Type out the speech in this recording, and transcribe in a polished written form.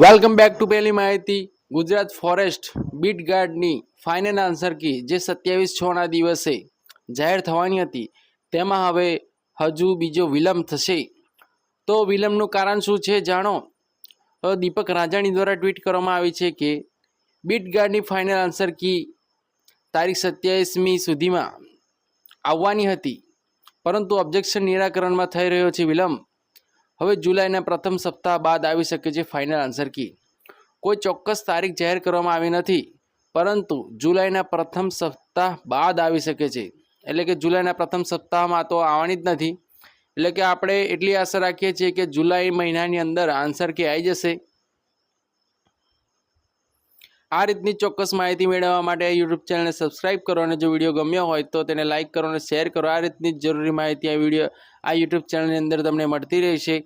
Welcome back to પહેલી માહિતી. Gujarat forest beat ગાર્ડની ફાઇનલ આન્સર કી જે 27/6ના દિવસે જાહેર થવાની હતી તેમાં હવે હજુ બીજો વિલંબ થશે. તો વિલંબનું કારણ શું છે જાણો. દીપક રાજાણી દ્વારા ટ્વીટ કરવામાં આવી છે કે બીટ ગાર્ડની ફાઇનલ આન્સર કી તારીખ 27મી સુધીમાં આવવાની હતી, પરંતુ ઓબ્જેક્શન નિરાકરણમાં થઈ રહ્યો છે વિલંબ. હવે જુલાઈના પ્રથમ સપ્તાહ બાદ આવી શકે છે ફાઇનલ આન્સર કી. કોઈ ચોક્કસ તારીખ જાહેર કરવામાં આવી નથી, પરંતુ જુલાઈના પ્રથમ સપ્તાહ બાદ આવી શકે છે. એટલે કે જુલાઈના પ્રથમ સપ્તાહમાં તો આવવાની જ નથી. એટલે કે આપણે એટલી આશા રાખીએ છીએ કે જુલાઈ મહિનાની અંદર આન્સર કી આવી જશે. આ રીતની ચોક્કસ માહિતી મેળવવા માટે યુટ્યુબ ચેનલને સબસ્ક્રાઇબ કરો અને જો વિડીયો ગમ્યો હોય તો તેને લાઇક કરો અને શેર કરો. આ રીતની જરૂરી માહિતી આ યુટ્યુબ ચેનલની અંદર તમને મળતી રહેશે.